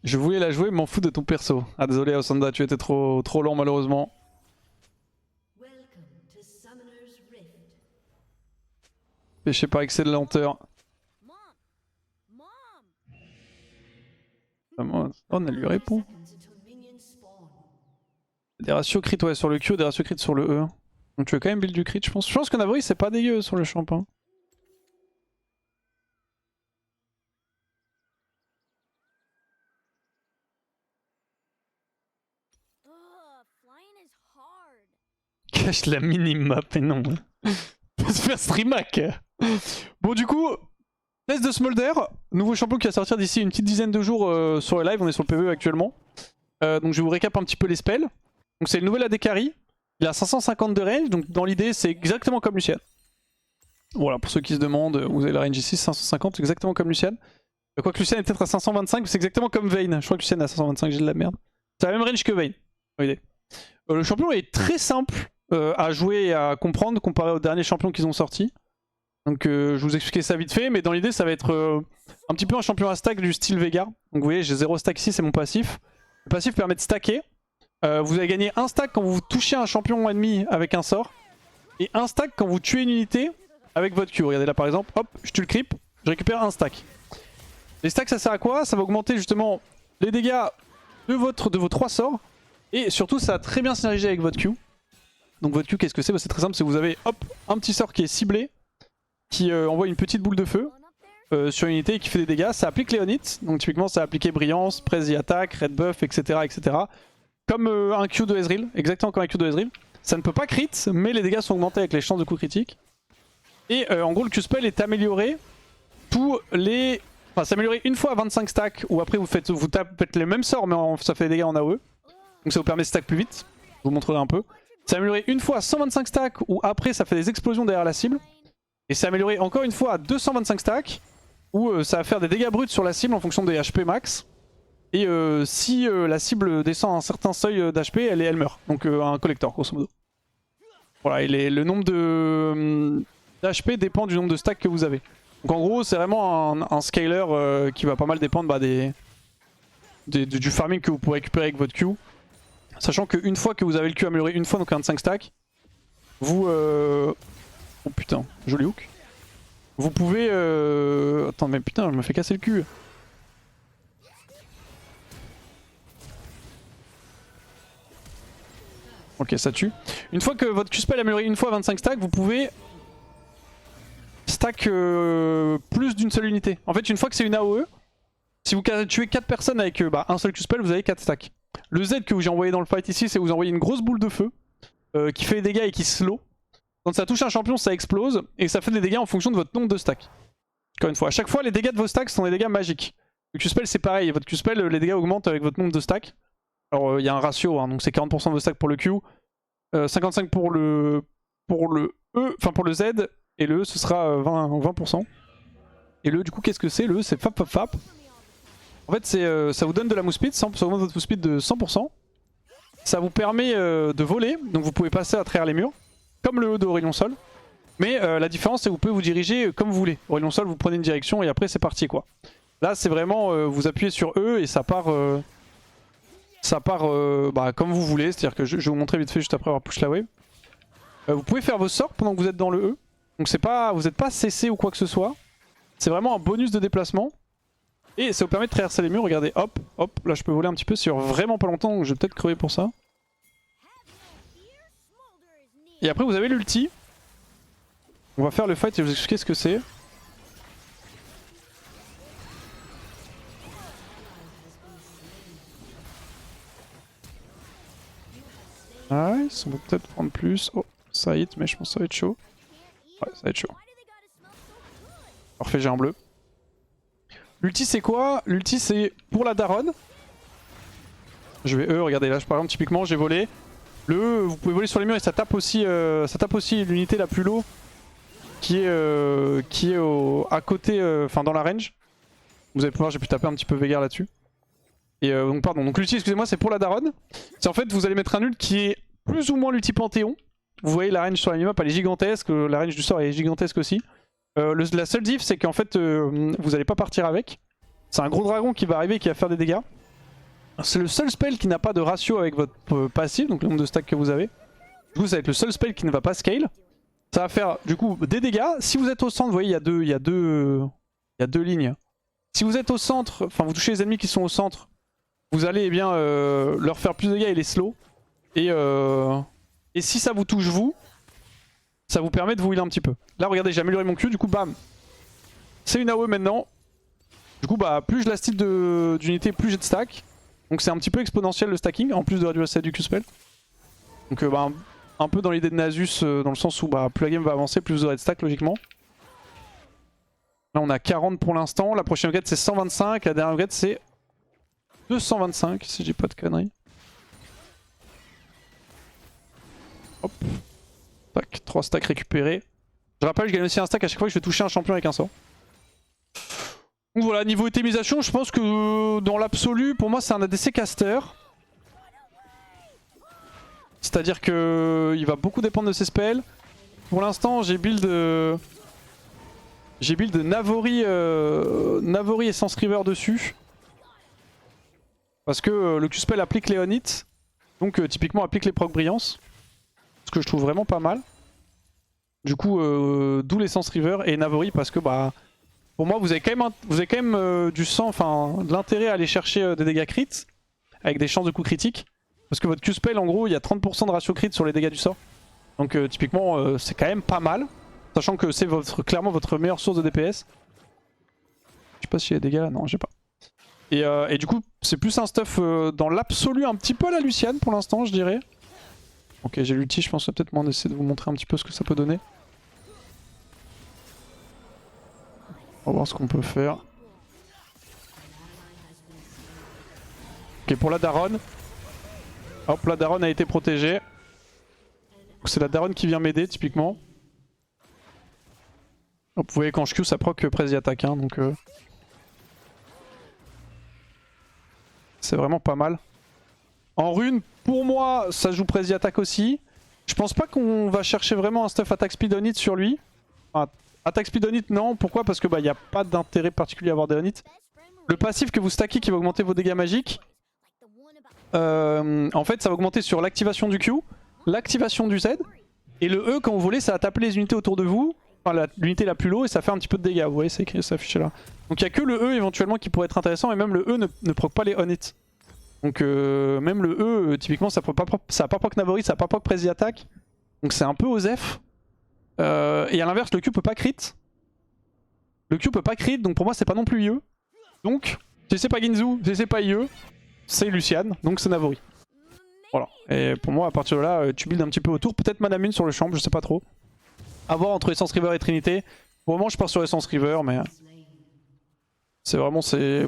Je voulais la jouer, m'en fous de ton perso. Ah désolé Osanda, tu étais trop lent malheureusement. Péché par excès de lenteur. On elle lui répond. Des ratios crit ouais, sur le Q, des ratios crit sur le E. Donc tu veux quand même build du crit je pense. Je pense que Navori c'est pas dégueu sur le champ. Hein. Cache la minimap et non. Peut se faire streamac. Bon du coup, test de Smolder, nouveau champion qui va sortir d'ici une petite dizaine de jours sur le live, on est sur le PvE actuellement. Donc je vais vous récap un petit peu les spells. Donc c'est le nouvel AD Carry, il a 550 de range, donc dans l'idée c'est exactement comme Lucian. Voilà, pour ceux qui se demandent, vous avez la range ici, 550, exactement comme Lucian. Quoique Lucian est peut-être à 525, mais c'est exactement comme Vayne. Je crois que Lucian est à 525, j'ai de la merde. C'est la même range que Vayne. Le champion est très simple à jouer et à comprendre comparé aux derniers champions qu'ils ont sortis. Donc je vous expliquer ça vite fait, mais dans l'idée ça va être un petit peu un champion à stack du style Veigar. Donc vous voyez j'ai 0 stack ici, c'est mon passif. Le passif permet de stacker. Vous allez gagner 1 stack quand vous touchez un champion ennemi avec un sort. Et 1 stack quand vous tuez une unité avec votre Q. Regardez là par exemple, hop, je tue le creep, je récupère 1 stack. Les stacks ça sert à quoi? Ça va augmenter justement les dégâts de vos 3 sorts. Et surtout ça a très bien synergisé avec votre Q. Donc votre Q qu'est-ce que c'est? C'est très simple, c'est que vous avez hop un petit sort qui est ciblé, qui envoie une petite boule de feu sur une unité et qui fait des dégâts. Ça applique Léonite, donc typiquement ça a appliqué Brillance, Prezi Attack, Red Buff, etc. etc. Comme un Q de Ezreal, exactement comme un Q de Ezreal. Ça ne peut pas crit, mais les dégâts sont augmentés avec les chances de coup critique. Et en gros le Q-Spell est amélioré tous les... Enfin c'est amélioré une fois à 25 stacks, ou après vous faites les mêmes sorts mais ça fait des dégâts en AOE. Donc ça vous permet de stack plus vite, je vous montrerai un peu. C'est amélioré une fois à 125 stacks, ou après ça fait des explosions derrière la cible. Et c'est amélioré encore une fois à 225 stacks, où ça va faire des dégâts bruts sur la cible en fonction des HP max. Et si la cible descend à un certain seuil d'HP, elle meurt. Donc un collector grosso modo. Voilà, et le nombre d'HP dépend du nombre de stacks que vous avez. Donc en gros c'est vraiment un scaler qui va pas mal dépendre du farming que vous pourrez récupérer avec votre Q. Sachant qu'une fois que vous avez le Q amélioré une fois, donc 25 stacks, vous... Oh putain, joli hook. Vous pouvez... Attends mais putain, je me fais casser le cul. Ok, ça tue. Une fois que votre Q-Spell est amélioré une fois à 25 stacks, vous pouvez stack plus d'une seule unité. En fait, une fois que c'est une AOE, si vous tuez 4 personnes avec un seul Q-Spell, vous avez 4 stacks. Le Z que j'ai envoyé dans le fight ici, c'est vous envoyez une grosse boule de feu qui fait des dégâts et qui slow. Quand ça touche un champion, ça explose et ça fait des dégâts en fonction de votre nombre de stacks. Encore une fois, à chaque fois, les dégâts de vos stacks sont des dégâts magiques. Le Q-Spell, c'est pareil. Votre Q-Spell, les dégâts augmentent avec votre nombre de stacks. Alors, il y a un ratio, hein, donc c'est 40% de vos stacks pour le Q, 55% pour le E, enfin pour le Z, et le E, ce sera 20%. Et le, du coup, qu'est-ce que c'est? Le E, c'est fap. En fait, ça vous donne de la move speed, ça augmente votre move speed de 100%. Ça vous permet de voler, donc vous pouvez passer à travers les murs, comme le E d'Aurelion Sol. Mais la différence, c'est que vous pouvez vous diriger comme vous voulez. Aurelion Sol, vous prenez une direction et après c'est parti quoi. Là, c'est vraiment, vous appuyez sur E et ça part comme vous voulez. C'est-à-dire que je vais vous montrer vite fait juste après avoir push la wave. Vous pouvez faire vos sorts pendant que vous êtes dans le E. Donc vous n'êtes pas cessé ou quoi que ce soit. C'est vraiment un bonus de déplacement. Et ça vous permet de traverser les murs, regardez, hop, là je peux voler un petit peu sur vraiment pas longtemps, donc je vais peut-être crever pour ça. Et après vous avez l'ulti. On va faire le fight et vous expliquer ce que c'est. Nice, on va peut-être prendre plus. Oh, ça hit, mais je pense que ça va être chaud. Ouais, ça va être chaud. Parfait, j'ai un bleu. L'ulti c'est quoi? L'ulti c'est pour la daronne. Je vais regardez là par exemple typiquement j'ai volé. Le E, vous pouvez voler sur les murs et ça tape aussi l'unité la plus low qui est à côté, enfin dans la range. Vous allez pouvoir, j'ai pu taper un petit peu Veigar là-dessus. Et donc l'ulti excusez-moi c'est pour la daronne. C'est en fait vous allez mettre un ult qui est plus ou moins l'ulti Panthéon. Vous voyez la range sur la minimap, elle est gigantesque, la range du sort est gigantesque aussi. La seule diff, c'est qu'en fait, vous allez pas partir avec. C'est un gros dragon qui va arriver et qui va faire des dégâts. C'est le seul spell qui n'a pas de ratio avec votre passif, donc le nombre de stacks que vous avez. Du coup, ça va être le seul spell qui ne va pas scale. Ça va faire du coup des dégâts. Si vous êtes au centre, vous voyez, il y a deux lignes. Si vous êtes au centre, enfin vous touchez les ennemis qui sont au centre, vous allez eh bien leur faire plus de dégâts et les slow. Et si ça vous touche vous, ça vous permet de vous healer un petit peu. Là regardez, j'ai amélioré mon Q, du coup bam. C'est une AOE maintenant. Du coup bah plus je la style d'unité, plus j'ai de stack. Donc c'est un petit peu exponentiel le stacking, en plus de réduire la du Q-spell. Donc bah, un peu dans l'idée de Nasus, dans le sens où bah, plus la game va avancer, plus vous aurez de stack logiquement. Là on a 40 pour l'instant, la prochaine upgrade c'est 125, la dernière upgrade c'est 225 si j'ai pas de conneries. Hop. Tac, 3 stacks récupérés. Je rappelle, je gagne aussi un stack à chaque fois que je vais toucher un champion avec un sort. Donc voilà, niveau itemisation, je pense que dans l'absolu, pour moi c'est un ADC caster. C'est-à-dire que il va beaucoup dépendre de ses spells. Pour l'instant, j'ai build Navori, Navori et Sense River dessus. Parce que le Q-spell applique les on-hit. Donc typiquement applique les proc brillance. Ce que je trouve vraiment pas mal. Du coup, d'où les Sense River et Navori parce que bah... Pour moi, vous avez quand même, du sang, enfin de l'intérêt à aller chercher des dégâts crits avec des chances de coups critiques. Parce que votre Q-spell, en gros, il y a 30% de ratio crit sur les dégâts du sort. Donc typiquement, c'est quand même pas mal. Sachant que c'est clairement votre meilleure source de DPS. Je sais pas s'il y a des dégâts là, non, j'ai pas. Et du coup, c'est plus un stuff dans l'absolu, un petit peu à la Luciane pour l'instant, je dirais. Ok, j'ai l'ulti, je pense que peut-être essayer de vous montrer un petit peu ce que ça peut donner. On va voir ce qu'on peut faire. Ok, pour la Daronne. Hop, la Daronne a été protégée. C'est la Daronne qui vient m'aider, typiquement. Hop, vous voyez, quand je Q, ça proc Prezi attaque, hein, donc... C'est vraiment pas mal. En rune, pour moi, ça joue Prezi attaque aussi. Je pense pas qu'on va chercher vraiment un stuff attaque speed on hit sur lui. Enfin, attaque speed on hit, non. Pourquoi? Parce que bah, y a pas d'intérêt particulier à avoir des on hit. Le passif que vous stackez qui va augmenter vos dégâts magiques, en fait, ça va augmenter sur l'activation du Q, l'activation du Z, et le E, quand vous volez, ça va taper les unités autour de vous, enfin l'unité la plus low, et ça fait un petit peu de dégâts. Vous voyez, c'est affiché là. Donc il n'y a que le E éventuellement qui pourrait être intéressant, et même le E ne proc pas les on-hit. Donc même le E, typiquement, ça va pas proc Navori, ça va pas proc Prezi attaque. Donc c'est un peu osef. Et à l'inverse, le Q peut pas crit. Le Q peut pas crit, donc pour moi, c'est pas non plus IE. Donc, si c'est pas Ginzu, si c'est pas IE, c'est Luciane, donc c'est Navori. Voilà. Et pour moi, à partir de là, tu builds un petit peu autour. Peut-être Manamune sur le champ, je sais pas trop. A voir entre Essence River et Trinité. Pour le moment, je pars sur Essence River, mais c'est vraiment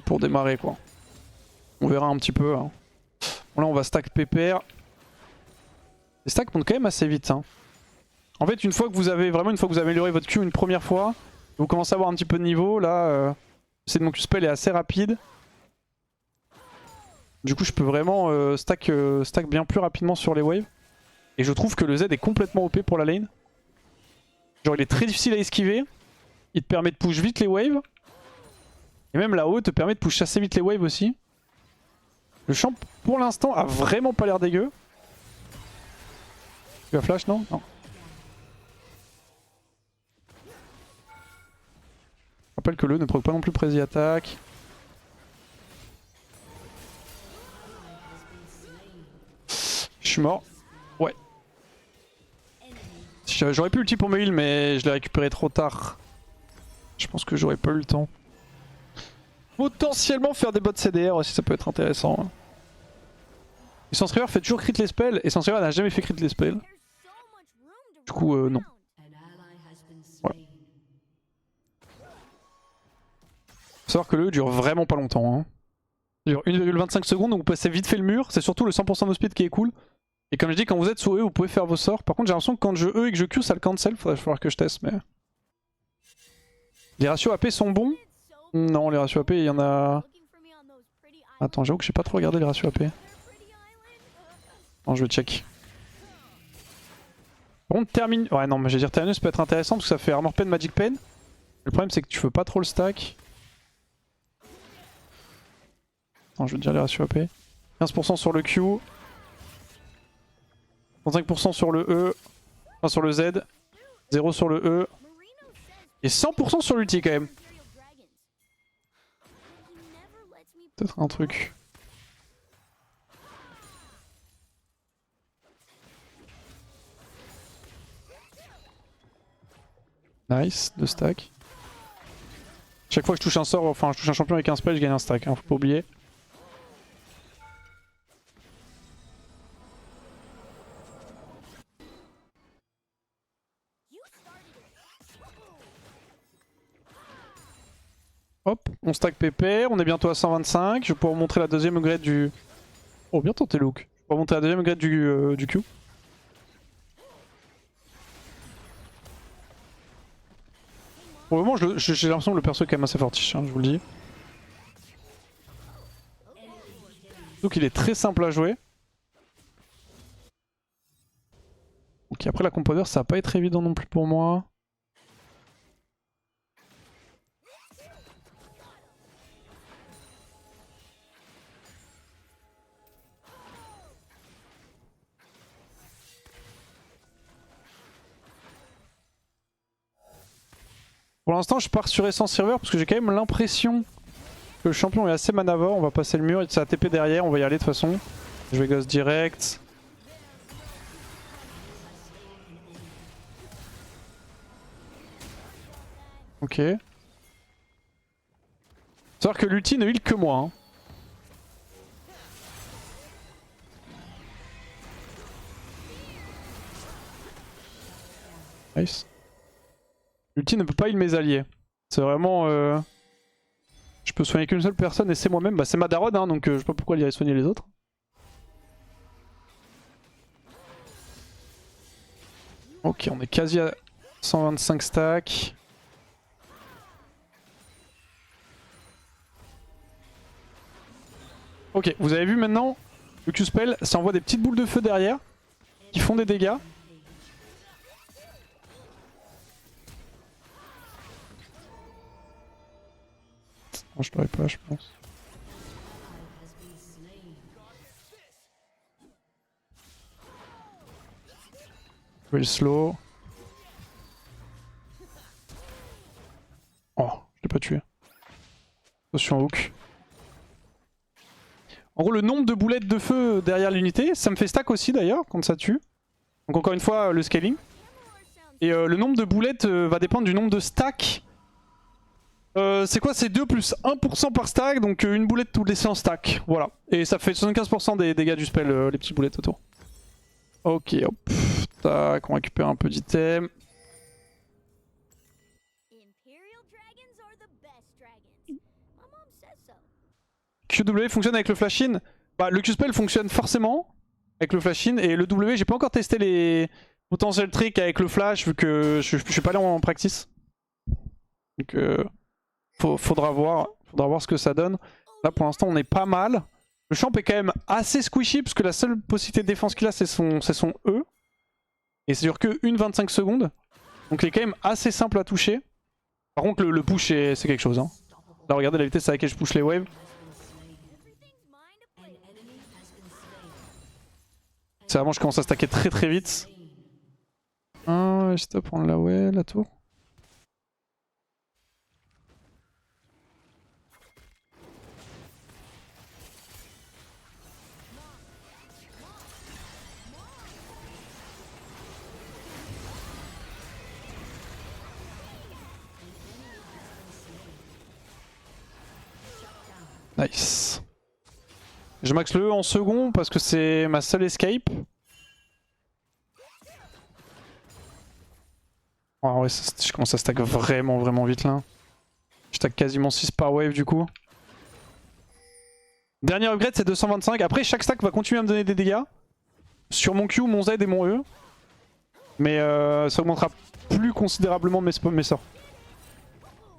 pour démarrer, quoi. On verra un petit peu. Hein. Bon, là, on va stack PPR. Les stacks montent quand même assez vite. Hein. En fait, une fois que vous avez amélioré votre Q une première fois, vous commencez à avoir un petit peu de niveau. Là, c'est mon Q-spell est assez rapide. Du coup, je peux vraiment stack bien plus rapidement sur les waves. Et je trouve que le Z est complètement OP pour la lane. Genre, il est très difficile à esquiver. Il te permet de push vite les waves. Et même là-haut, te permet de push assez vite les waves aussi. Le champ, pour l'instant, a vraiment pas l'air dégueu. Tu vas flash, non? Non. Je rappelle que le ne proc pas non plus Prezi attaque. Je suis mort. Ouais. J'aurais pu ulti pour me heal, mais je l'ai récupéré trop tard. Je pense que j'aurais pas eu le temps. Potentiellement faire des bots CDR aussi, ça peut être intéressant. Et Sense River fait toujours crit les spells, et Sense River n'a jamais fait crit les spells. Du coup, non. Ouais. Faut savoir que le E dure vraiment pas longtemps. Hein. Il dure 1,25 secondes, donc vous passez vite fait le mur. C'est surtout le 100% de speed qui est cool. Et comme je dis, quand vous êtes sous E, vous pouvez faire vos sorts. Par contre, j'ai l'impression que quand je E et que je Q, ça le cancel. Faudrait falloir que je teste, mais... Les ratios AP sont bons? Non, les ratios AP, il y en a... Attends, j'avoue que j'ai pas trop regardé les ratios AP. Non, je vais check. Par contre, Terminus. Ouais, non, mais je vais dire Terminus peut être intéressant parce que ça fait Armor Pen, Magic Pen. Le problème, c'est que tu veux pas trop le stack. Attends, je veux dire les ratios AP. 15% sur le Q. 35% sur le E. Enfin, sur le Z. 0 sur le E. Et 100% sur l'ulti quand même. Peut-être un truc. Nice, 2 stacks. Chaque fois que je touche un sort, enfin je touche un champion avec un spell, je gagne un stack, hein, faut pas oublier. Hop, on stack PP, on est bientôt à 125. Je vais pouvoir montrer la deuxième upgrade du... Oh, bien tenté Luke. Je vais pouvoir montrer la deuxième upgrade du Q. Pour le moment, j'ai l'impression que le perso est quand même assez fortiche, hein, je vous le dis. Donc il est très simple à jouer. Ok, après la composeur, ça va pas être évident non plus pour moi. Pour l'instant, je pars sur Essence Server parce que j'ai quand même l'impression que le champion est assez manavore. On va passer le mur, il a TP derrière, on va y aller de toute façon. Je vais Ghost direct. Ok. Savoir que l'ulti ne heal que moi. Hein. Nice. L'ulti ne peut pas heal mes alliés. C'est vraiment... Je peux soigner qu'une seule personne et c'est moi-même. Bah c'est Madarod, hein, donc je sais pas pourquoi il irait soigner les autres. Ok, on est quasi à 125 stacks. Ok, vous avez vu maintenant, le Q-Spell, ça envoie des petites boules de feu derrière qui font des dégâts. Non, je l'aurais pas, je pense. Je vais le slow. Oh, je l'ai pas tué. Potion hook. En gros, le nombre de boulettes de feu derrière l'unité, ça me fait stack aussi d'ailleurs quand ça tue. Donc encore une fois, le scaling. Et le nombre de boulettes va dépendre du nombre de stacks. C'est quoi? C'est 2 plus 1% par stack, donc une boulette tous les 100 stacks. Voilà. Et ça fait 75% des dégâts du spell, les petites boulettes autour. Ok, hop. Tac, on récupère un peu d'items. QW fonctionne avec le flash-in. Bah, le Q-spell fonctionne forcément avec le flash-in. Et le W, j'ai pas encore testé les potentiels tricks avec le flash vu que je suis pas allé en practice. Donc faudra voir ce que ça donne. Là pour l'instant on est pas mal. Le champ est quand même assez squishy parce que la seule possibilité de défense qu'il a c'est son E. Et ça dure que 1,25 secondes. Donc il est quand même assez simple à toucher. Par contre le push c'est quelque chose. Hein. Là regardez la vitesse à laquelle je push les waves. C'est vraiment je commence à stacker très très vite. Ah, je dois prendre la tour. Nice. Je max le E en second parce que c'est ma seule escape. Oh ouais, je commence à stack vraiment vite là. Je stack quasiment 6 par wave du coup. Dernier upgrade c'est 225. Après chaque stack va continuer à me donner des dégâts. Sur mon Q, mon Z et mon E. Mais ça augmentera plus considérablement mes sorts.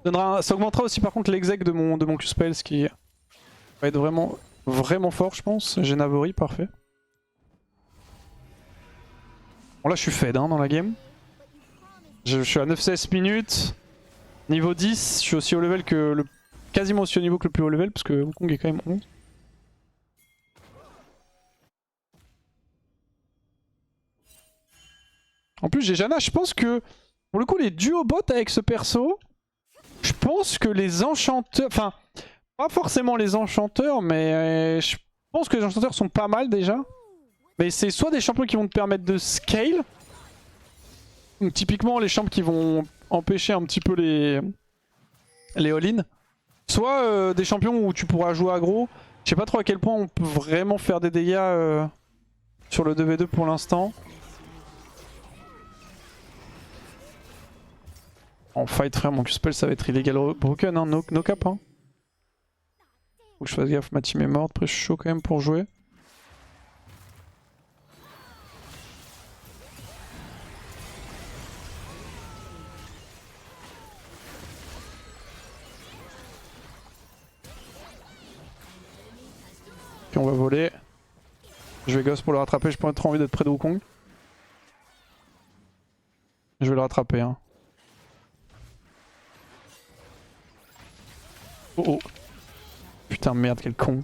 Ça augmentera aussi par contre l'exec de mon Q-spell, ce qui va être vraiment fort je pense. J'ai Navori, parfait. Bon là je suis fed hein, dans la game. Je suis à 9-16 minutes. Niveau 10, je suis aussi haut level que le... quasiment aussi haut niveau que le plus haut level parce que Wukong est quand même 11. En plus j'ai Janna, je pense que pour le coup les duos bot avec ce perso, je pense que les enchanteurs, enfin pas forcément les enchanteurs mais je pense que les enchanteurs sont pas mal déjà. Mais c'est soit des champions qui vont te permettre de scale, donc typiquement les champs qui vont empêcher un petit peu les all-in, soit des champions où tu pourras jouer aggro. Je sais pas trop à quel point on peut vraiment faire des dégâts sur le 2v2 pour l'instant. En fight frère, mon Q-spell ça va être illégal broken, hein, no cap. Hein. Faut que je fasse gaffe, ma team est morte, après je suis chaud quand même pour jouer. Puis on va voler. Je vais gosse pour le rattraper, j'ai pas trop envie d'être près de Wukong. Je vais le rattraper hein. Oh oh. Putain merde quel con.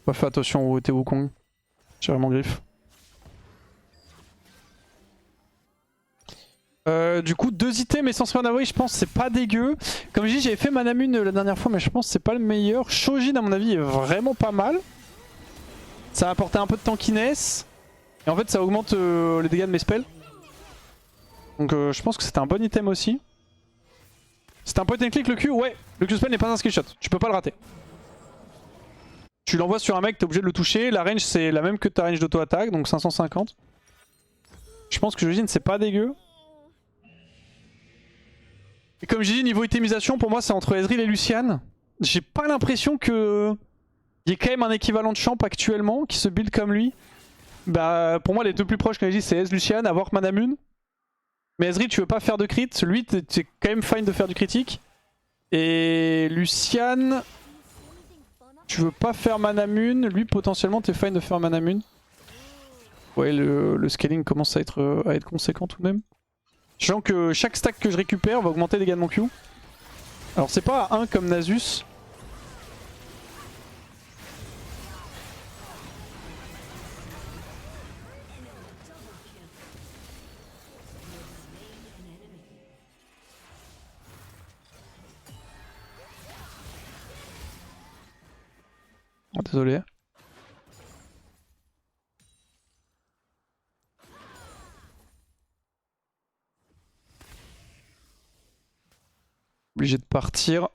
Pas fait attention au Wukong. J'ai vraiment griffe. Du coup 2 items essence Manawari je pense c'est pas dégueu. Comme je dis j'avais fait Manamune la dernière fois mais je pense que c'est pas le meilleur. Shojin à mon avis est vraiment pas mal. Ça va apporter un peu de tankiness. Et en fait ça augmente les dégâts de mes spells. Donc je pense que c'était un bon item aussi. C'était un point and click le Q, ouais. Le Q spell n'est pas un skill shot, tu peux pas le rater. Tu l'envoies sur un mec, t'es obligé de le toucher. La range c'est la même que ta range d'auto-attaque, donc 550. Je pense que Shojin c'est pas dégueu. Et comme j'ai dit, niveau itemisation, pour moi c'est entre Ezreal et Lucian. J'ai pas l'impression que il y ait quand même un équivalent de champ actuellement qui se build comme lui. Bah pour moi les deux plus proches comme j'ai dit c'est Ez Lucian, avoir Manamune. Mais Ezreal tu veux pas faire de crit, lui t'es quand même fine de faire du critique. Et Lucian, tu veux pas faire Manamune, lui potentiellement t'es fine de faire Manamune. Ouais le scaling commence à être conséquent tout de même. Sachant que chaque stack que je récupère va augmenter les dégâts de mon Q. Alors c'est pas à 1 comme Nasus. Oh, désolé. Obligé de partir.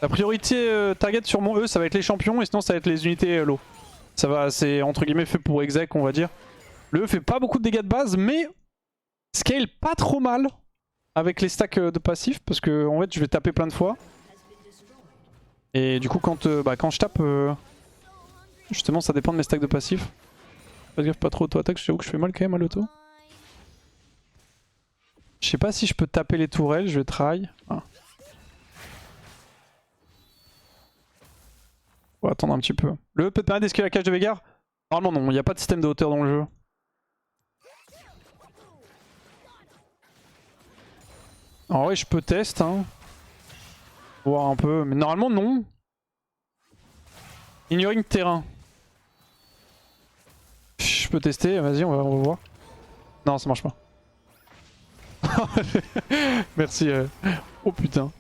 La priorité target sur mon E ça va être les champions et sinon ça va être les unités low. Ça va, c'est entre guillemets fait pour exec on va dire. Le E fait pas beaucoup de dégâts de base mais scale pas trop mal avec les stacks de passifs parce que en fait je vais taper plein de fois. Et du coup quand je tape, justement ça dépend de mes stacks de passifs. Fais gaffe pas trop auto-attaque, j'avoue que je fais mal quand même à l'auto. Je sais pas si je peux taper les tourelles, je vais try. Ah. On va attendre un petit peu. Le E peut te permettre d'esquiver la cage de Veigar? Normalement non, il n'y a pas de système de hauteur dans le jeu. En vrai je peux test hein. Voir un peu, mais normalement non. Ignoring terrain. Je peux tester, vas-y on va voir. Non ça marche pas. Merci. Oh putain.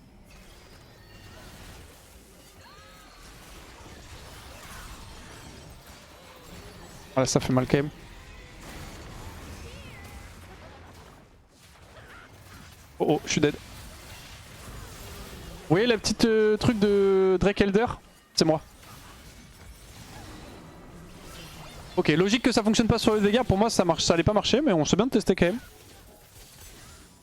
Ah, ça fait mal quand même. Oh oh, je suis dead. Vous voyez la petite truc de Drake Elder? C'est moi. Ok, logique que ça fonctionne pas sur les dégâts, pour moi ça marche, ça allait pas marcher, mais on sait bien de tester quand même.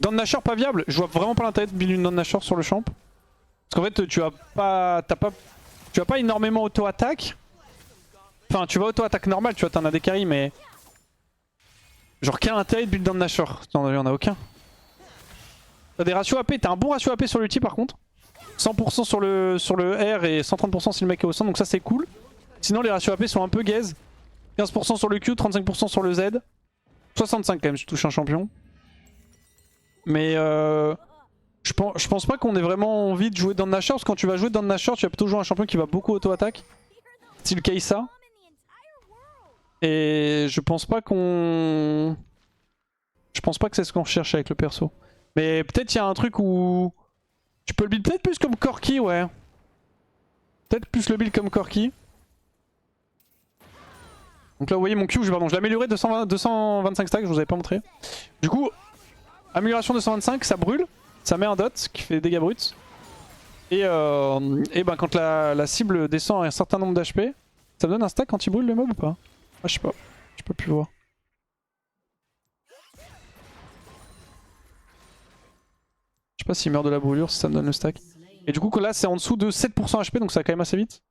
Down Nashor pas viable, je vois vraiment pas l'intérêt de build une Down Nashor sur le champ. Parce qu'en fait tu as pas énormément auto-attaque. Enfin tu vas auto-attaque normale, tu vois t'en as des carries mais... Genre quel intérêt de build Down Nashor? Non il y en a aucun. T'as des ratios AP, t'as un bon ratio AP sur l'ulti par contre. 100% sur le R et 130% si le mec est au centre, donc ça c'est cool. Sinon les ratios AP sont un peu gaze. 15% sur le Q, 35% sur le Z. 65 quand même, je touche un champion. Mais je pense pas qu'on ait vraiment envie de jouer dans Nashor, parce que quand tu vas jouer dans Nashor, tu vas plutôt jouer un champion qui va beaucoup auto-attaque. Style Kai'Sa. Et je pense pas qu'on... Je pense pas que c'est ce qu'on cherche avec le perso. Mais peut-être il y a un truc où... Tu peux le build peut-être plus comme Corki, ouais. Peut-être plus le build comme Corki. Donc là vous voyez mon Q, pardon, je l'ai amélioré 225 stacks, je vous avais pas montré. Du coup, amélioration 225, ça brûle, ça met un dot qui fait des dégâts bruts. Et ben quand la cible descend à un certain nombre d'HP, ça me donne un stack quand il brûle le mob ou pas? Ah je sais pas, je peux plus voir. Je sais pas s'il meurt de la brûlure, si ça me donne le stack. Et du coup là c'est en dessous de 7% HP, donc ça va quand même assez vite.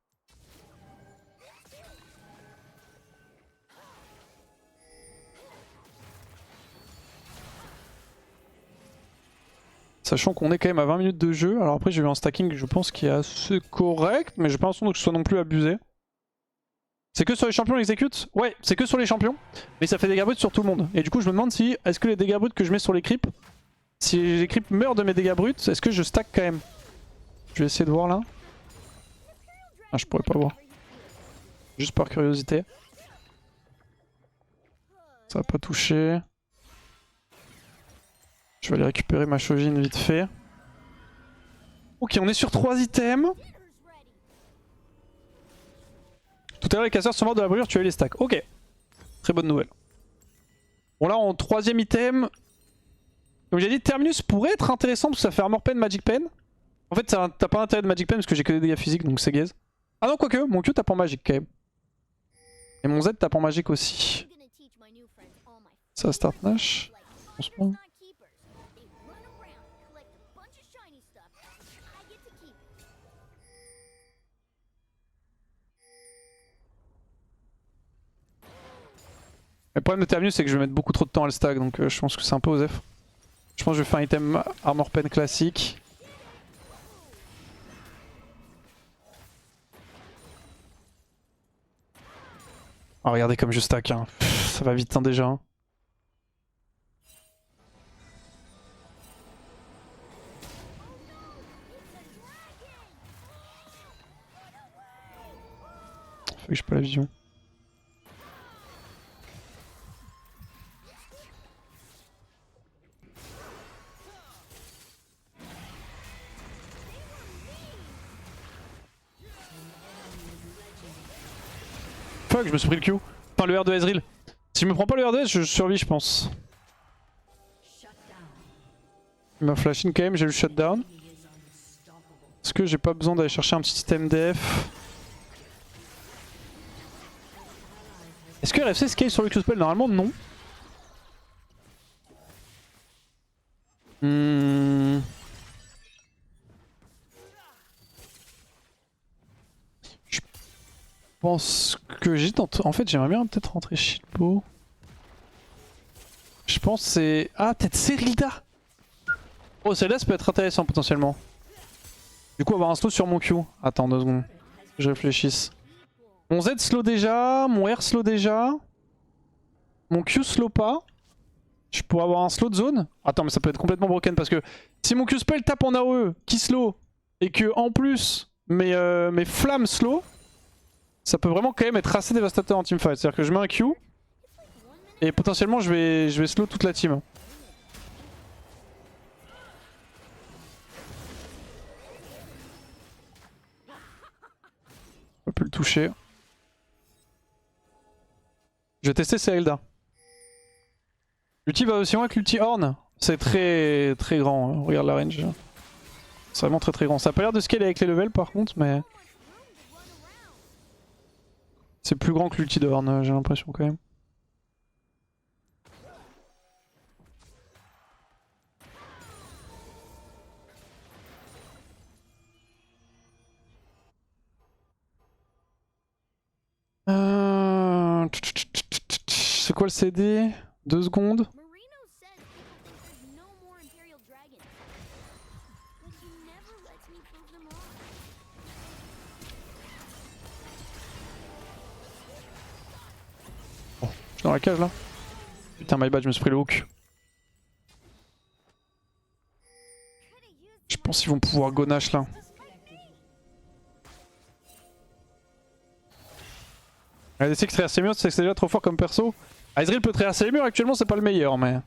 Sachant qu'on est quand même à 20 minutes de jeu. Alors après j'ai eu un stacking je pense qui est assez correct, mais j'ai pas l'impression que ce soit non plus abusé. C'est que sur les champions l'exécute? Ouais, c'est que sur les champions, mais ça fait des dégâts bruts sur tout le monde. Et du coup je me demande si, est-ce que les dégâts bruts que je mets sur les creeps, si les creeps meurent de mes dégâts bruts, est-ce que je stack quand même? Je vais essayer de voir là. Ah je pourrais pas voir. Juste par curiosité. Ça va pas toucher. Je vais aller récupérer ma Shojin vite fait. Ok, on est sur 3 items. Tout à l'heure les casseurs sont morts de la brûlure, tu as eu les stacks. Ok. Très bonne nouvelle. Bon là en 3ème item. Comme j'ai dit, Terminus pourrait être intéressant parce que ça fait Armor Pen, Magic Pen. En fait t'as pas intérêt de Magic Pen parce que j'ai que des dégâts physiques donc c'est gaze. Ah non quoique, mon Q tape en magique quand même. Et mon Z tape en magique aussi. Ça start Nash. Franchement. Le problème de Terminus c'est que je vais mettre beaucoup trop de temps à le stack donc je pense que c'est un peu osef. Je pense que je vais faire un item Armor Pen classique. Oh, regardez comme je stack, hein. Pff, ça va vite hein, déjà. Hein. Faut que j'ai pas la vision. Fuck, je me suis pris le Q. Enfin le R de Ezreal. Si je me prends pas le R de S, je survis je pense. Il m'a flash in quand même, j'ai eu le shutdown. Est-ce que j'ai pas besoin d'aller chercher un petit item DF? Est-ce que RFC scale sur le Q-spell? Normalement non. Je pense que j'hésite en fait j'aimerais bien peut-être rentrer Shilpo. Je pense c'est... Ah peut-être Serilda. Oh celle-là ça peut être intéressant potentiellement. Du coup avoir un slow sur mon Q. Attends 2 secondes. Je réfléchisse. Mon Z slow déjà, mon R slow déjà. Mon Q slow pas. Je pourrais avoir un slow de zone. Attends mais ça peut être complètement broken parce que si mon Q spell tape en AOE qui slow et que en plus mes flammes slow, ça peut vraiment quand même être assez dévastateur en teamfight. C'est-à-dire que je mets un Q et potentiellement je vais slow toute la team. On peut le toucher. Je vais tester Serilda. L'ulti va aussi loin que l'ulti Horn. C'est très très grand. Hein. Regarde la range. C'est vraiment très très grand. Ça a pas l'air de scaler avec les levels par contre, mais... C'est plus grand que l'ulti de Horn, j'ai l'impression quand même. C'est quoi le CD? 2 secondes. Oh, je suis dans la cage là. Putain. putain, my bad, je me suis pris le hook. Je pense qu'ils vont pouvoir go Nash là. ADC qui traverse les murs, c'est déjà trop fort comme perso. Ezreal peut traverser les murs, actuellement c'est pas le meilleur, mais...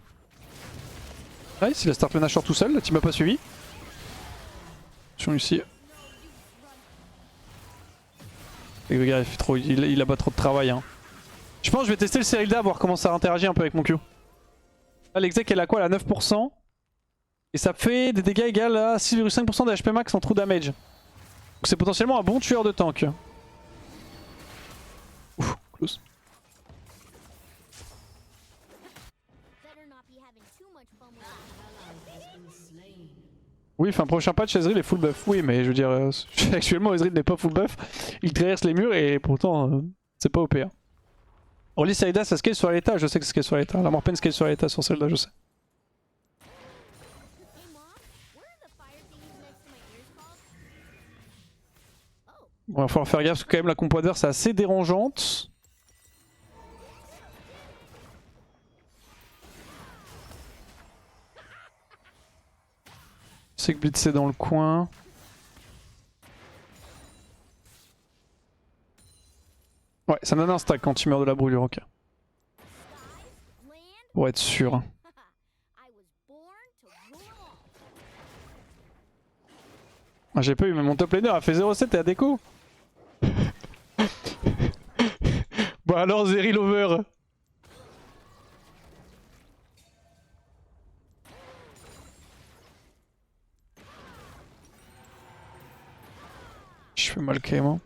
Nice, il a start le Nashor tout seul, la team a pas suivi. Attention ici. Et le gars il abat trop de travail. Hein. Je pense que je vais tester le Serilda, voir comment ça interagit un peu avec mon Q. Là l'exec elle a quoi? Elle a 9%. Et ça fait des dégâts égaux à 6,5% de HP max en true damage. Donc c'est potentiellement un bon tueur de tank. Ouf, close. Oui, enfin prochain patch Ezreal est full buff. Oui, mais je veux dire, actuellement Ezreal n'est pas full buff. Il traverse les murs et pourtant c'est pas OP. Hein. Orly Serilda ça scale sur l'état, je sais que ça scale sur l'état. La Morpen scale sur l'état sur celle-là, je sais. Bon, il va falloir faire gaffe parce que quand même la compo adverse est assez dérangeante. Je sais que Blitz est dans le coin. Ouais, ça me donne un stack quand il meurt de la brûlure, ok. Pour être sûr. Ah, j'ai pas eu, mais mon top laner a fait 0,7 et à déco. Bon alors Zeri over. Je fais mal quand même. Hein.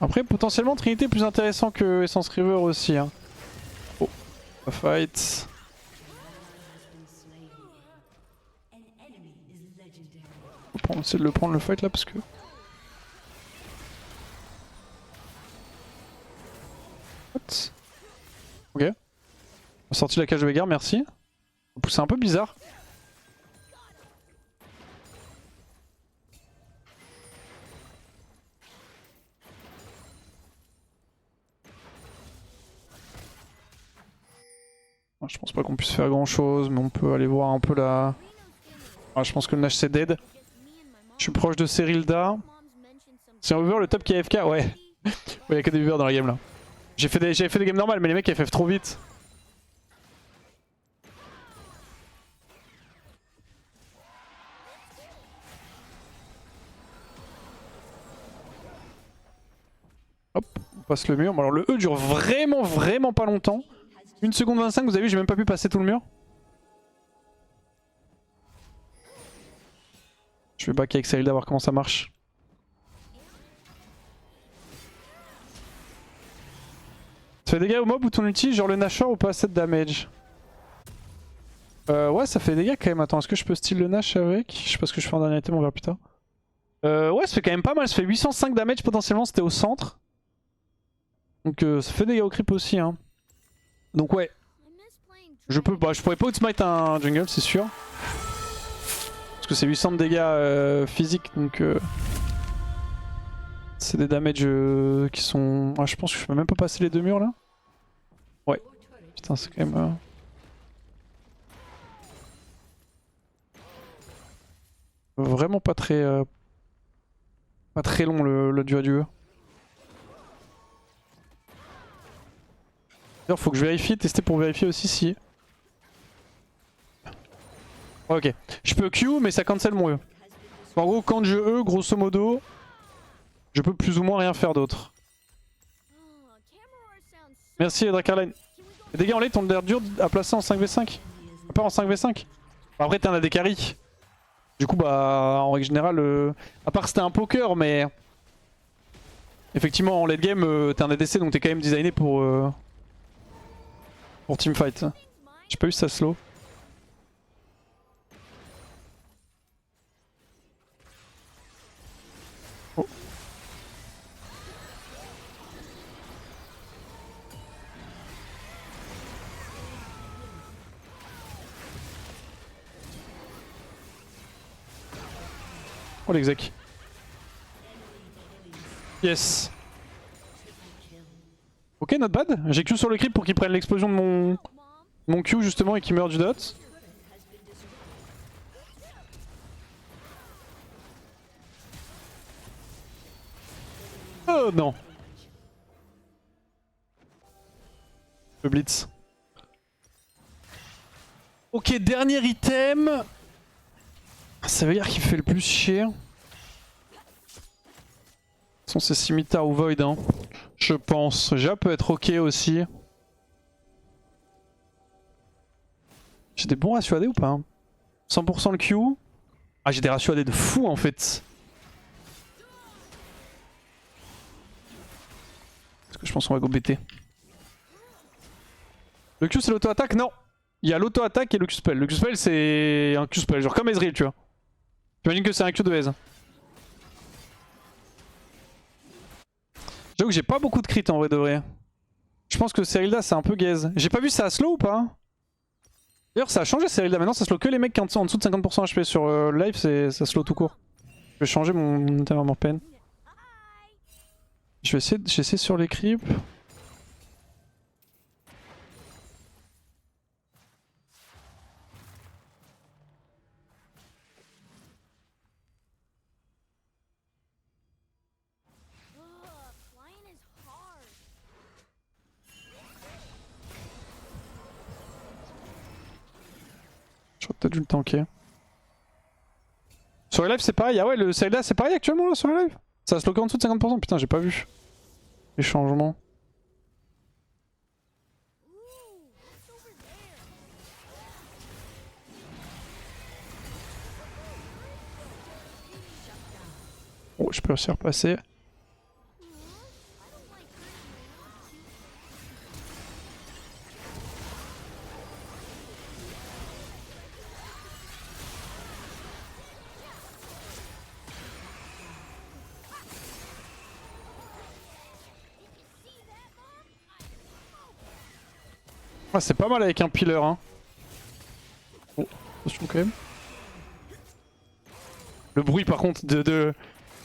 Après potentiellement Trinité plus intéressant que Essence River aussi. Hein. Oh, la fight. On va essayer de le prendre le fight là parce que... What? Ok. On a sorti la cage de Veigar, merci. C'est un peu bizarre. Je pense pas qu'on puisse faire grand chose, mais on peut aller voir un peu la... Ah, je pense que le Nash c'est dead. Je suis proche de Serilda. C'est un over le top qui est AFK, ouais. Il y a que des viewers dans la game là. J'avais fait des games normales, mais les mecs FF trop vite. Hop, on passe le mur. Bon, alors le E dure vraiment pas longtemps. 1 seconde 25, vous avez vu, j'ai même pas pu passer tout le mur. Je vais back avec Serilda voir comment ça marche. Ça fait des dégâts au mob ou ton ulti, genre le Nashor ou pas assez de damage? Ouais, ça fait des dégâts quand même. Attends, est-ce que je peux style le Nash avec? Je sais pas ce que je fais en dernier item, on verra plus tard. Ouais, ça fait quand même pas mal. Ça fait 805 damage potentiellement, c'était au centre. Donc ça fait des dégâts au creep aussi. Hein. Donc ouais. Je pourrais pas outsmite un jungle, c'est sûr. Parce que c'est 800 de dégâts physiques, donc... c'est des damages qui sont... Ah, je pense que je peux même pas passer les deux murs là. Ouais. Putain, c'est quand même... Vraiment pas très... Pas très long le duo à duo. D'ailleurs, faut que je vérifie, tester pour vérifier aussi si... Ok. Je peux Q, mais ça cancel mon E. En gros, quand je E, grosso modo... Je peux plus ou moins rien faire d'autre. Merci Dracarline. Les dégâts en late ont l'air dur à placer en 5v5. Pas en 5v5. Après t'es un AD carry. Du coup bah en règle générale, à part c'était un poker mais... Effectivement en late game t'es un ADC donc t'es quand même designé pour teamfight. J'ai pas eu ça slow. Oh. Oh l'exec. Yes. Ok, not bad. J'ai Q sur le creep pour qu'il prenne l'explosion de mon Q justement et qu'il meurt du dot. Oh non. Le blitz. Ok, dernier item. Ça veut dire qu'il fait le plus chier. De toute façon, c'est Scimitar ou Void, hein. Je pense. Ja peut être ok aussi. J'ai des bons ratios AD ou pas? 100% le Q. Ah, j'ai des ratios AD de fou en fait. Parce que je pense qu'on va go BT. Le Q c'est l'auto-attaque? Non. Il y a l'auto-attaque et le Q-spell. Le Q-spell c'est un Q-spell, genre comme Ezreal, tu vois. J'imagine que c'est un Q de Ez. J'avoue que j'ai pas beaucoup de crit en vrai de vrai. Je pense que Serilda c'est un peu gaze. J'ai pas vu ça slow ou pas? D'ailleurs ça a changé Serilda, maintenant ça slow que les mecs qui sont en dessous de 50% HP. Sur live ça slow tout court. Je vais changer mon item armor pen. Je vais essayer sur les creeps. J'aurais peut-être dû le tanker. Sur les lives c'est pareil, ah ouais le Serilda c'est pareil actuellement là sur les lives. Ça se lock en dessous de 50%, putain j'ai pas vu les changements. Oh je peux aussi repasser. Ah, c'est pas mal avec un pillar hein. Oh, attention quand même. Le bruit par contre de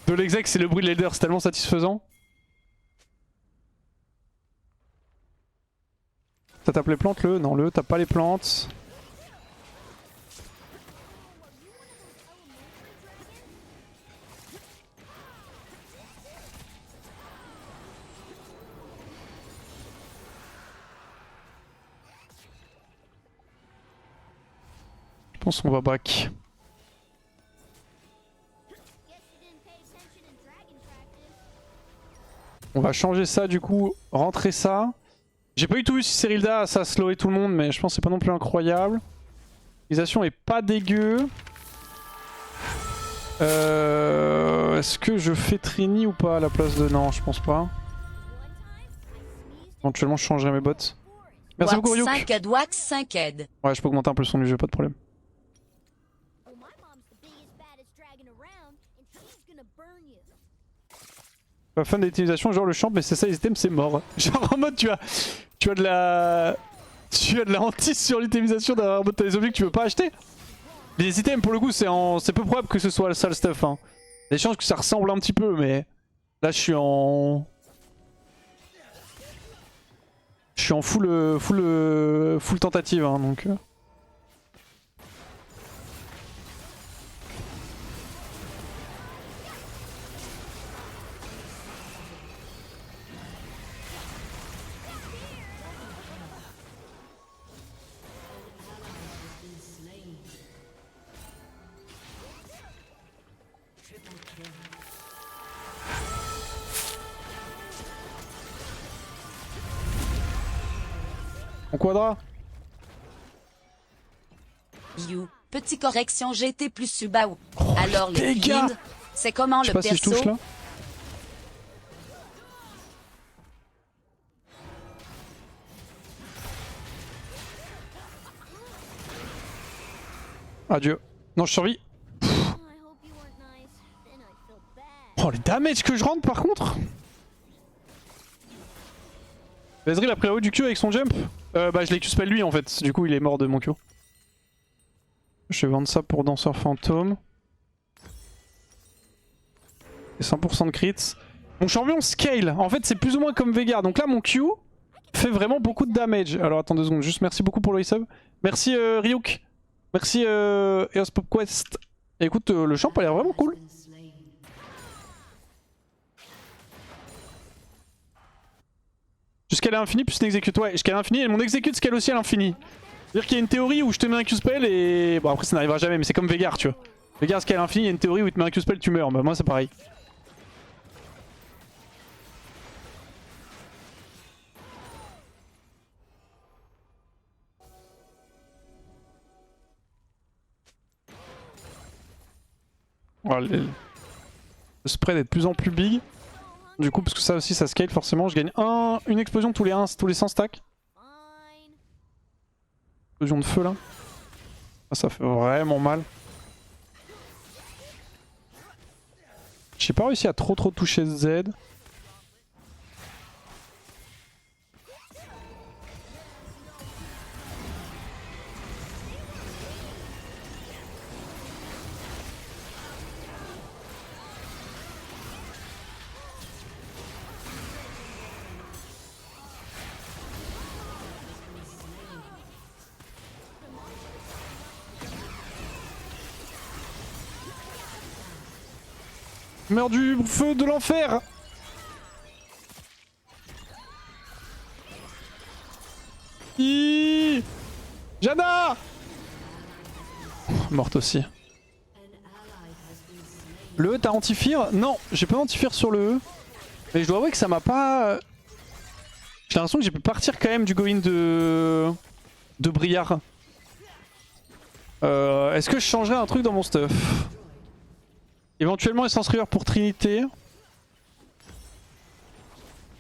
l'exec c'est le bruit de l'Elder, c'est tellement satisfaisant. Ça tape les plantes le? Non le tape pas les plantes. Je pense qu'on va back. On va changer ça du coup, rentrer ça. J'ai pas du tout vu si Serilda ça a slowé tout le monde, mais je pense que c'est pas non plus incroyable. L'utilisation est pas dégueu. Est-ce que je fais Trini ou pas à la place de... Non, je pense pas. Éventuellement je changerai mes bots. Merci beaucoup Ryuk. 5 aide, wax 5 aide. Ouais, je peux augmenter un peu le son du jeu, pas de problème. Pas fun d'utilisation, genre le champ, mais c'est ça les items, c'est mort. Genre en mode tu as de la... Tu as de la hantise sur l'utilisation d'un mode t'as des objets que tu veux pas acheter. Les items pour le coup c'est peu probable que ce soit le sale stuff hein. Il y a des chances que ça ressemble un petit peu mais... Là je suis en... Je suis en full tentative hein, donc... On quadra. You. Petit correction GT plus Subaru. Oh, alors les dégâts. c'est comment Je sais le pas si je touche perso? là. Adieu. Non je survis. Oh les damages que je rentre par contre. Ezreal a pris la haut du Q avec son jump. Bah je l'ai Q-spell lui en fait, du coup il est mort de mon Q. Je vais vendre ça pour danseur fantôme. Et 100% de crit. Mon champion scale, en fait c'est plus ou moins comme Veigar. Donc là mon Q, fait vraiment beaucoup de damage. Alors attends 2 secondes, juste merci beaucoup pour le resub. Merci Ryuk. Merci Eos Pop Quest. Et écoute, le champ a l'air vraiment cool. Jusqu'à l'infini plus une exécute. Ouais, jusqu'à l'infini et mon exécute scale aussi à l'infini. C'est-à-dire qu'il y a une théorie où je te mets un Q-spell et... Bon après ça n'arrivera jamais mais c'est comme Veigar tu vois. Veigar scale à l'infini, il y a une théorie où il te met un Q-spell tu meurs. Bah moi c'est pareil. Oh, le spread est de plus en plus big. Du coup parce que ça aussi ça scale forcément. Je gagne une explosion tous les 100 stacks. Explosion de feu là. Ah, ça fait vraiment mal. J'ai pas réussi à trop toucher Z. Meurs du feu de l'enfer. Janna. Morte aussi. Le E, t'as anti-fear? Non, j'ai pas anti-fear sur le E. Mais je dois avouer que ça m'a pas... J'ai l'impression que j'ai pu partir quand même du go-in de Briard. Est-ce que je changerais un truc dans mon stuff? Éventuellement Essence River pour Trinité.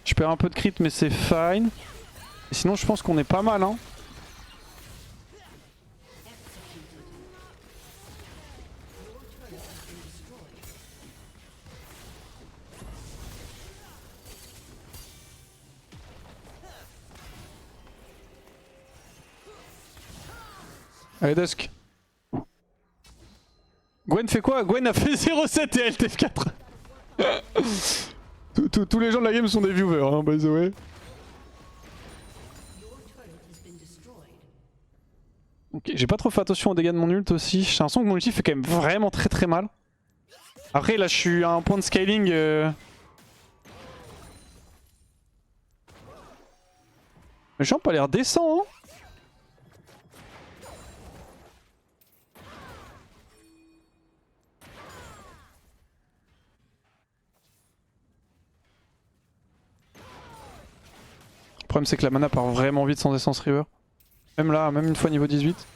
Je perds un peu de crit mais c'est fine. Et sinon je pense qu'on est pas mal hein. Allez Dusk. Gwen fait quoi? Gwen a fait 0,7 et LTF4. Tous les gens de la game sont des viewers, hein, by the way. Ok, j'ai pas trop fait attention aux dégâts de mon ult aussi. J'ai l'impression que mon ulti fait quand même vraiment très mal. Après là je suis à un point de scaling. Le champ a l'air décent hein. Le problème c'est que la mana part vraiment vite sans Essence River. Même là, même une fois niveau 18.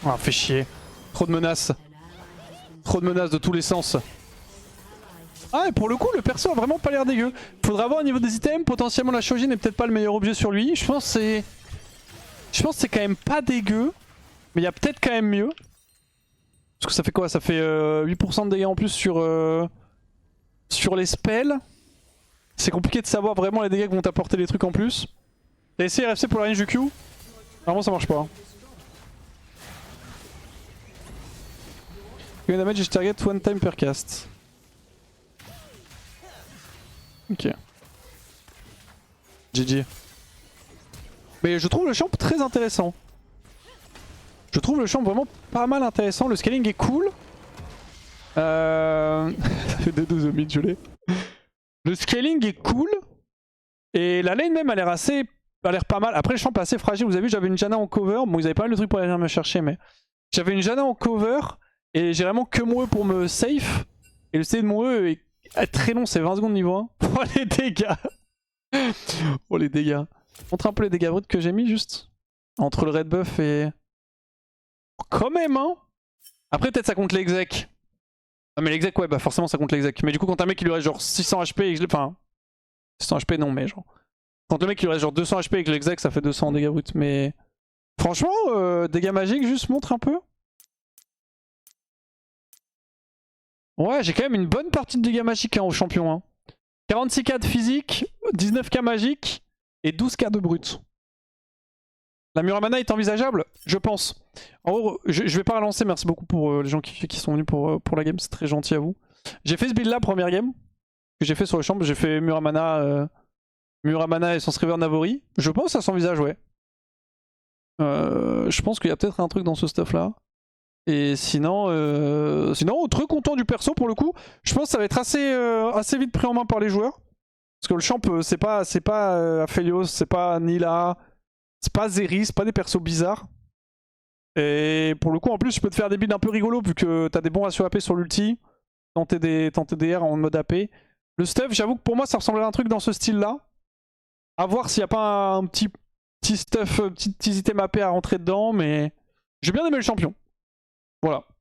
Ah, fait chier. Trop de menaces. Trop de menaces de tous les sens. Ah, et pour le coup, le perso a vraiment pas l'air dégueu. Faudra voir au niveau des items. Potentiellement, la Shojin n'est peut-être pas le meilleur objet sur lui. Je pense que c'est quand même pas dégueu. Mais il y a peut-être quand même mieux. Parce que ça fait quoi? Ça fait 8% de dégâts en plus sur les spells. C'est compliqué de savoir vraiment les dégâts que vont t'apporter les trucs en plus. T'as essayé RFC pour la range du Q? Vraiment, ça marche pas. Gain damage is target one time per cast. Ok. GG. Mais je trouve le champ très intéressant. Je trouve le champ vraiment pas mal intéressant. Le scaling est cool. Ça fait 2-12 au mid, je l'ai. Le scaling est cool. Et la lane même a l'air pas mal. Après le champ est assez fragile. Vous avez vu, j'avais une Janna en cover. Bon, ils avaient pas mal de trucs pour aller venir me chercher, mais j'avais une Janna en cover. Et j'ai vraiment que mon E pour me safe. Et le CD de mon E est très long, c'est 20 secondes niveau 1. Oh les dégâts. Oh les dégâts. Montre un peu les dégâts bruts que j'ai mis juste. Entre le red buff et... Quand même hein. Après peut-être ça compte l'exec. Ah mais l'exec ouais bah forcément ça compte l'exec. Mais du coup quand un mec il lui reste genre 600 HP et que je l'ai... Enfin... 600 HP non mais genre... Quand le mec il reste genre 200 HP avec l'exec, ça fait 200 en dégâts bruts. Mais franchement, dégâts magiques, juste montre un peu. Ouais, j'ai quand même une bonne partie de dégâts magiques hein, au champion. Hein. 46k de physique, 19k magique et 12k de brut. La Muramana est envisageable, je pense. En gros, je vais pas relancer, merci beaucoup pour les gens qui sont venus pour la game, c'est très gentil à vous. J'ai fait ce build là, première game, que j'ai fait sur le champ, j'ai fait Muramana et Sans River Navori. Je pense que ça s'envisage, ouais. Je pense qu'il y a peut-être un truc dans ce stuff là. Et sinon, très content du perso pour le coup. Je pense que ça va être assez vite pris en main par les joueurs. Parce que le champ, c'est pas Aphelios, c'est pas Nila, c'est pas Zeri, c'est pas des persos bizarres. Et pour le coup, en plus, tu peux te faire des builds un peu rigolos vu que t'as des bons ratios AP sur l'ulti. Tenter des DR en mode AP. Le stuff, j'avoue que pour moi, ça ressemblait à un truc dans ce style-là. À voir s'il n'y a pas un petit stuff, petit item AP à rentrer dedans, mais j'ai bien aimé le champion. Voilà.